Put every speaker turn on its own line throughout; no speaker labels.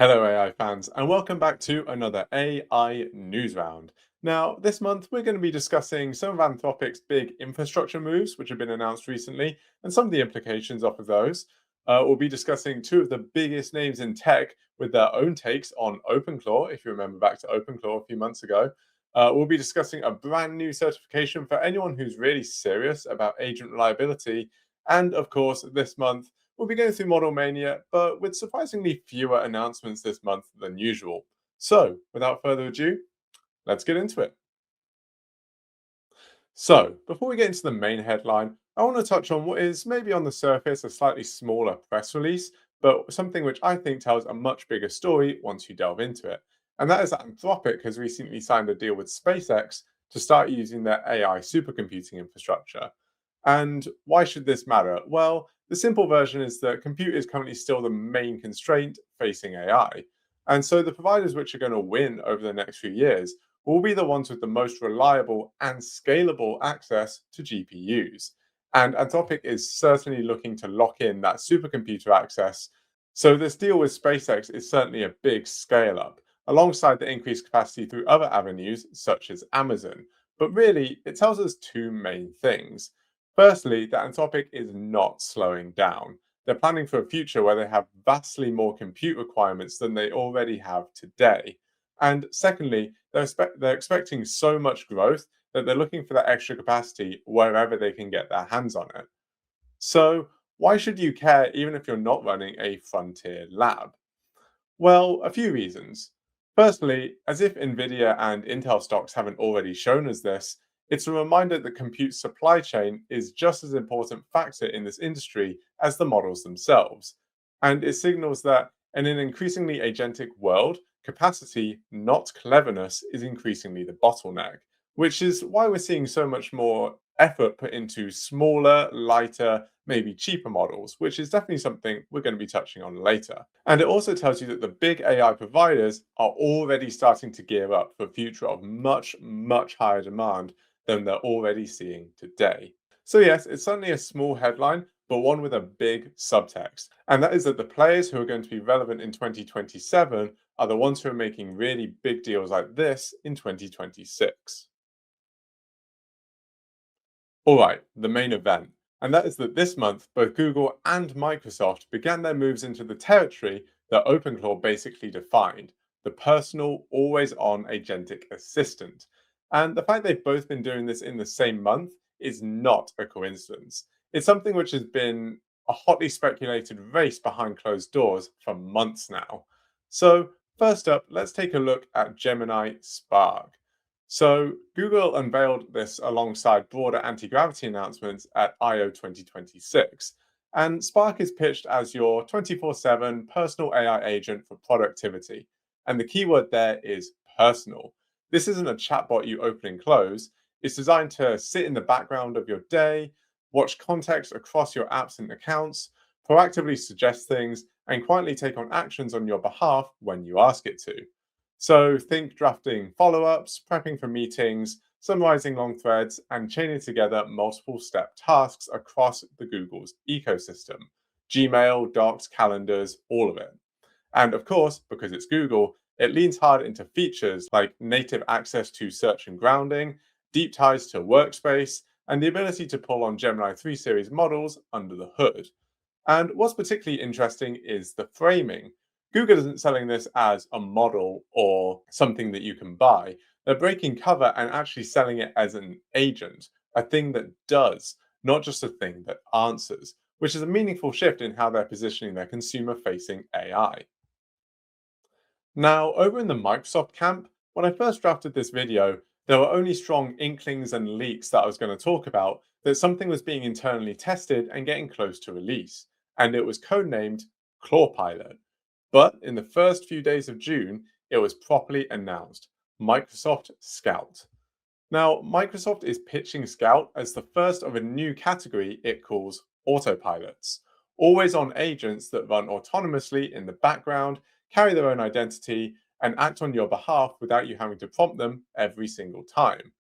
Hello, AI fans, and welcome back to another AI Newsround. Now, this month we're going to be discussing some of Anthropic's big infrastructure moves, which have been announced recently, and some of the implications off of those. We'll be discussing two of the biggest names in tech with their own takes on OpenClaw, if you remember back to OpenClaw a few months ago. We'll be discussing a brand new certification for anyone who's really serious about agent reliability. And of course, this month, we'll be going through Model Mania, but with surprisingly fewer announcements this month than usual. So, without further ado, let's get into it. So, before we get into the main headline, I want to touch on what is maybe on the surface a slightly smaller press release, but something which I think tells a much bigger story once you delve into it. And that is that Anthropic has recently signed a deal with SpaceX to start using their AI supercomputing infrastructure. And why should this matter? Well, the simple version is that compute is currently still the main constraint facing AI. And so the providers which are going to win over the next few years will be the ones with the most reliable and scalable access to GPUs. And Anthropic is certainly looking to lock in that supercomputer access. So this deal with SpaceX is certainly a big scale up, alongside the increased capacity through other avenues such as Amazon. But really, it tells us two main things. Firstly, that Anthropic is not slowing down. They're planning for a future where they have vastly more compute requirements than they already have today. And secondly, they're expecting so much growth that they're looking for that extra capacity wherever they can get their hands on it. So, why should you care even if you're not running a frontier lab? Well, a few reasons. Firstly, as if Nvidia and Intel stocks haven't already shown us this, it's a reminder that compute supply chain is just as important factor in this industry as the models themselves. And it signals that in an increasingly agentic world, capacity, not cleverness, is increasingly the bottleneck, which is why we're seeing so much more effort put into smaller, lighter, maybe cheaper models, which is definitely something we're going to be touching on later. And it also tells you that the big AI providers are already starting to gear up for a future of much, much higher demand than they're already seeing today. So, yes, it's certainly a small headline, but one with a big subtext. And that is that the players who are going to be relevant in 2027 are the ones who are making really big deals like this in 2026. All right, the main event. And that is that this month, both Google and Microsoft began their moves into the territory that OpenClaw basically defined, the personal, always on agentic assistant. And the fact they've both been doing this in the same month is not a coincidence. It's something which has been a hotly speculated race behind closed doors for months now. So, first up, let's take a look at Gemini Spark. So Google unveiled this alongside broader anti-gravity announcements at I/O 2026. And Spark is pitched as your 24/7 personal AI agent for productivity. And the keyword there is personal. This isn't a chatbot you open and close. It's designed to sit in the background of your day, watch context across your apps and accounts, proactively suggest things, and quietly take on actions on your behalf when you ask it to. So think drafting follow-ups, prepping for meetings, summarizing long threads, and chaining together multiple step tasks across the Google's ecosystem. Gmail, Docs, calendars, all of it. And of course, because it's Google, it leans hard into features like native access to search and grounding, deep ties to workspace, and the ability to pull on Gemini 3 series models under the hood. And what's particularly interesting is the framing. Google isn't selling this as a model or something that you can buy. They're breaking cover and actually selling it as an agent, a thing that does, not just a thing that answers, which is a meaningful shift in how they're positioning their consumer facing AI. Now, over in the Microsoft camp, when I first drafted this video, there were only strong inklings and leaks that I was going to talk about that something was being internally tested and getting close to release, and it was codenamed ClawPilot. But in the first few days of June, it was properly announced Microsoft Scout. Now, Microsoft is pitching Scout as the first of a new category it calls autopilots, always on agents that run autonomously in the background, carry their own identity, and act on your behalf without you having to prompt them every single time.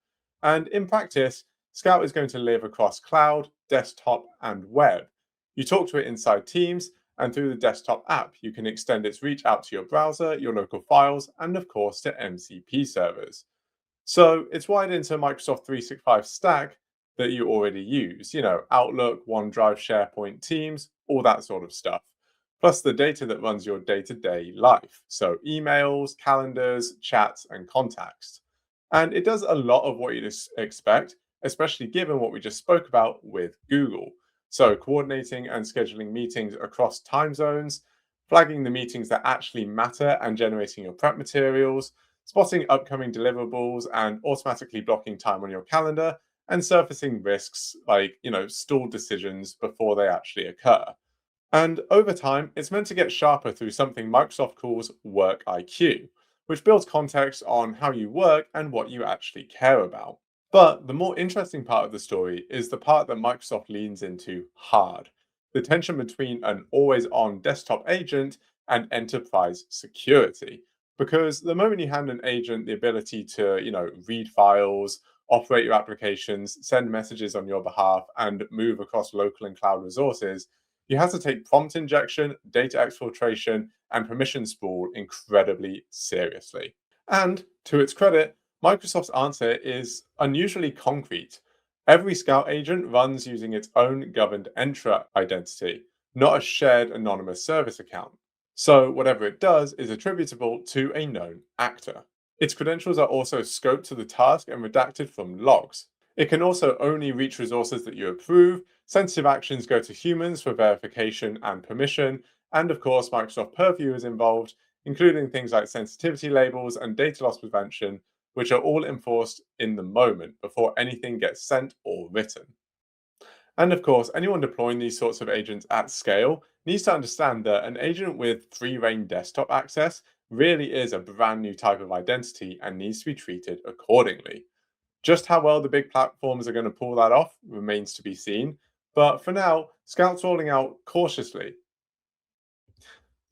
And in practice, Scout is going to live across cloud, desktop, and web. You talk to it inside Teams, And through the desktop app, you can extend its reach out to your browser, your local files, and of course to MCP servers. So it's wired into Microsoft 365 stack that you already use, Outlook, OneDrive, SharePoint, Teams, all that sort of stuff. Plus the data that runs your day to day life. So emails, calendars, chats, and contacts. And it does a lot of what you'd expect, especially given what we just spoke about with Google. So coordinating and scheduling meetings across time zones, flagging the meetings that actually matter and generating your prep materials, spotting upcoming deliverables and automatically blocking time on your calendar, and surfacing risks like, stalled decisions before they actually occur. And over time, it's meant to get sharper through something Microsoft calls Work IQ, which builds context on how you work and what you actually care about. But the more interesting part of the story is the part that Microsoft leans into hard, the tension between an always on desktop agent and enterprise security. Because the moment you hand an agent the ability to, read files, operate your applications, send messages on your behalf, and move across local and cloud resources, you have to take prompt injection, data exfiltration, and permission sprawl incredibly seriously. And to its credit, Microsoft's answer is unusually concrete. Every Scout agent runs using its own governed Entra identity, not a shared anonymous service account. So whatever it does is attributable to a known actor. Its credentials are also scoped to the task and redacted from logs. It can also only reach resources that you approve. Sensitive actions go to humans for verification and permission. And of course, Microsoft Purview is involved, including things like sensitivity labels and data loss prevention, which are all enforced in the moment before anything gets sent or written. And of course, anyone deploying these sorts of agents at scale needs to understand that an agent with free reign desktop access really is a brand new type of identity and needs to be treated accordingly. Just how well the big platforms are going to pull that off remains to be seen, but for now, Scout's rolling out cautiously.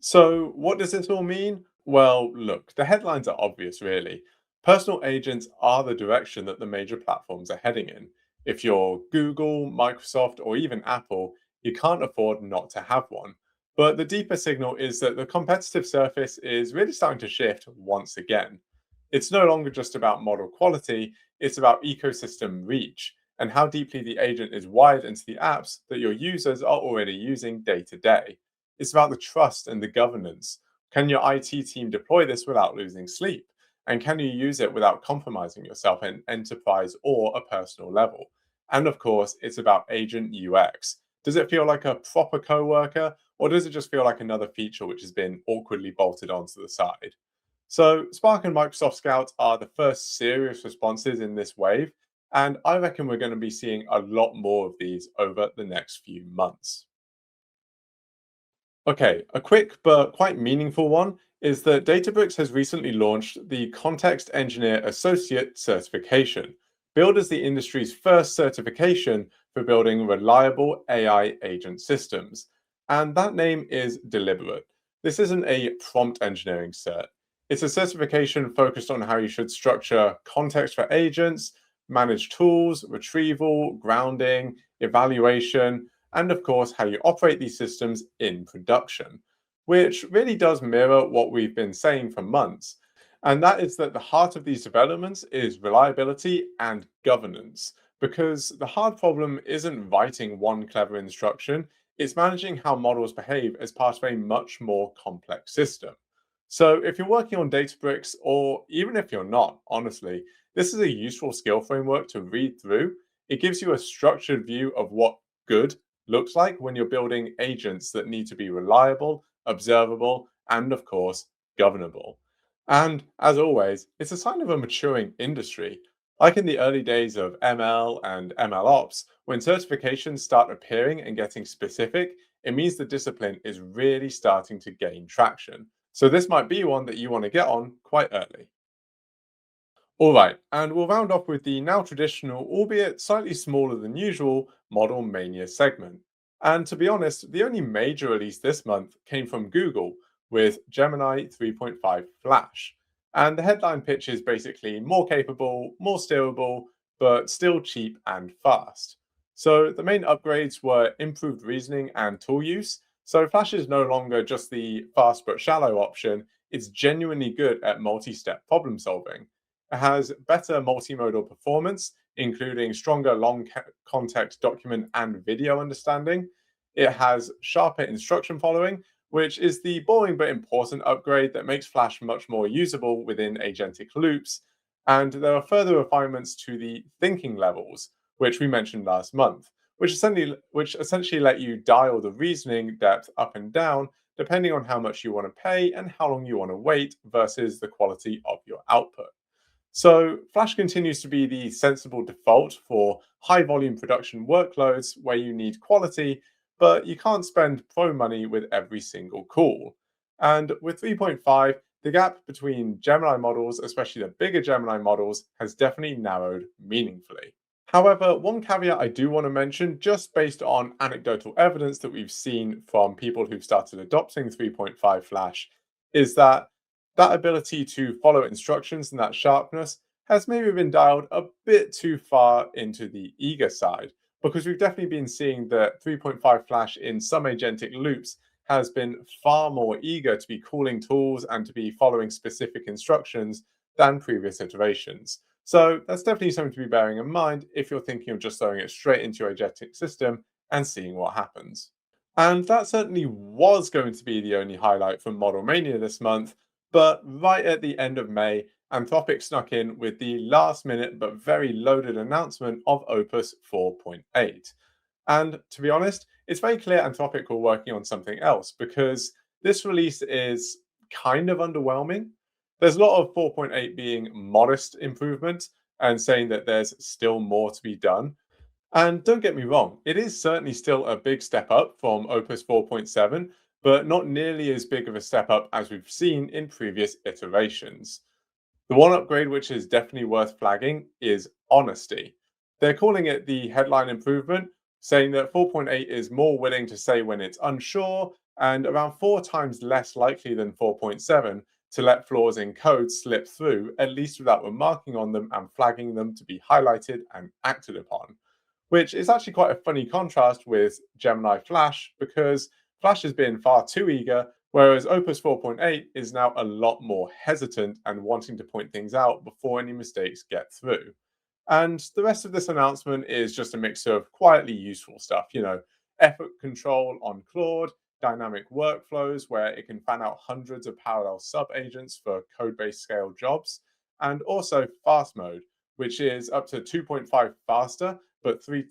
So, what does this all mean? Well, look, the headlines are obvious, really. Personal agents are the direction that the major platforms are heading in. If you're Google, Microsoft, or even Apple, you can't afford not to have one. But the deeper signal is that the competitive surface is really starting to shift once again. It's no longer just about model quality, it's about ecosystem reach and how deeply the agent is wired into the apps that your users are already using day to day. It's about the trust and the governance. Can your IT team deploy this without losing sleep? And can you use it without compromising yourself at an enterprise or a personal level? And of course, it's about agent UX. Does it feel like a proper coworker, or does it just feel like another feature which has been awkwardly bolted onto the side? So, Spark and Microsoft Scout are the first serious responses in this wave, and I reckon we're going to be seeing a lot more of these over the next few months. Okay, a quick but quite meaningful one is that Databricks has recently launched the Context Engineer Associate certification, billed as the industry's first certification for building reliable AI agent systems. And that name is deliberate. This isn't a prompt engineering cert. It's a certification focused on how you should structure context for agents, manage tools, retrieval, grounding, evaluation, and of course, how you operate these systems in production, which really does mirror what we've been saying for months. And that is that the heart of these developments is reliability and governance, because the hard problem isn't writing one clever instruction, it's managing how models behave as part of a much more complex system. So, if you're working on Databricks, or even if you're not, honestly, this is a useful skill framework to read through. It gives you a structured view of what good looks like when you're building agents that need to be reliable, observable, and of course, governable. And as always, it's a sign of a maturing industry. Like in the early days of ML and ML ops, when certifications start appearing and getting specific, it means the discipline is really starting to gain traction. So this might be one that you want to get on quite early. All right, and we'll round off with the now traditional, albeit slightly smaller than usual, Model Mania segment. And to be honest, the only major release this month came from Google with Gemini 3.5 Flash. And the headline pitch is basically more capable, more steerable, but still cheap and fast. So the main upgrades were improved reasoning and tool use, So Flash is no longer just the fast but shallow option, it's genuinely good at multi-step problem solving. It has better multimodal performance, including stronger context document and video understanding. It has sharper instruction following, which is the boring but important upgrade that makes Flash much more usable within agentic loops. And there are further refinements to the thinking levels, which we mentioned last month, which essentially let you dial the reasoning depth up and down depending on how much you want to pay and how long you want to wait versus the quality of your output. So, Flash continues to be the sensible default for high volume production workloads where you need quality, but you can't spend pro money with every single call. And with 3.5, the gap between Gemini models, especially the bigger Gemini models, has definitely narrowed meaningfully. However, one caveat I do want to mention, just based on anecdotal evidence that we've seen from people who've started adopting 3.5 Flash, is that ability to follow instructions and that sharpness has maybe been dialed a bit too far into the eager side, because we've definitely been seeing that 3.5 Flash in some agentic loops has been far more eager to be calling tools and to be following specific instructions than previous iterations. So that's definitely something to be bearing in mind if you're thinking of just throwing it straight into your agentic system and seeing what happens. And that certainly was going to be the only highlight from Model Mania this month, but right at the end of May, Anthropic snuck in with the last minute but very loaded announcement of Opus 4.8. And to be honest, it's very clear Anthropic were working on something else because this release is kind of underwhelming. There's a lot of 4.8 being modest improvement and saying that there's still more to be done. And don't get me wrong, it is certainly still a big step up from Opus 4.7, but not nearly as big of a step up as we've seen in previous iterations. The one upgrade which is definitely worth flagging is honesty. They're calling it the headline improvement, saying that 4.8 is more willing to say when it's unsure and around 4 times less likely than 4.7 to let flaws in code slip through, at least without remarking on them and flagging them to be highlighted and acted upon. Which is actually quite a funny contrast with Gemini Flash because Flash has been far too eager, whereas Opus 4.8 is now a lot more hesitant and wanting to point things out before any mistakes get through. And the rest of this announcement is just a mix of quietly useful stuff, effort control on Claude, dynamic workflows where it can fan out hundreds of parallel sub agents for code based scale jobs, and also fast mode, which is up to 2.5 faster, but 3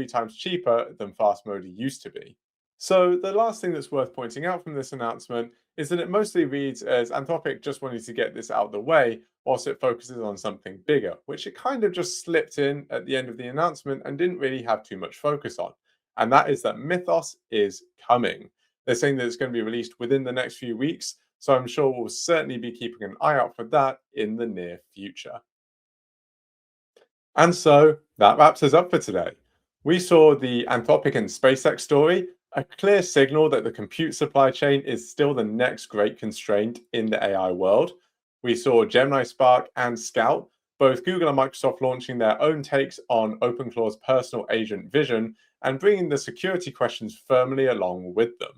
times cheaper than fast mode used to be. So the last thing that's worth pointing out from this announcement is that it mostly reads as Anthropic just wanting to get this out of the way whilst it focuses on something bigger, which it kind of just slipped in at the end of the announcement and didn't really have too much focus on. And that is that Mythos is coming. They're saying that it's going to be released within the next few weeks, so I'm sure we'll certainly be keeping an eye out for that in the near future. And so that wraps us up for today. We saw the Anthropic and SpaceX story, a clear signal that the compute supply chain is still the next great constraint in the AI world. We saw Gemini Spark and Scout, both Google and Microsoft launching their own takes on OpenClaw's personal agent vision and bringing the security questions firmly along with them.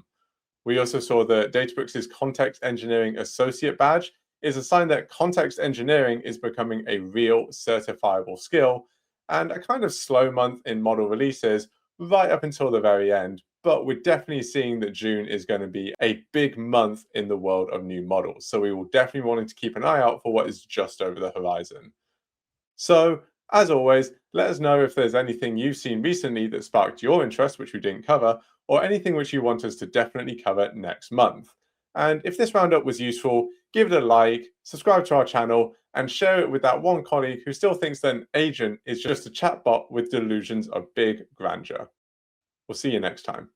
We also saw that Databricks' Context Engineering Associate badge is a sign that context engineering is becoming a real certifiable skill, and a kind of slow month in model releases right up until the very end. But we're definitely seeing that June is going to be a big month in the world of new models. So we will definitely wanting to keep an eye out for what is just over the horizon. So, as always, let us know if there's anything you've seen recently that sparked your interest, which we didn't cover, or anything which you want us to definitely cover next month. And if this roundup was useful, give it a like, subscribe to our channel, and share it with that one colleague who still thinks that an agent is just a chatbot with delusions of big grandeur. We'll see you next time.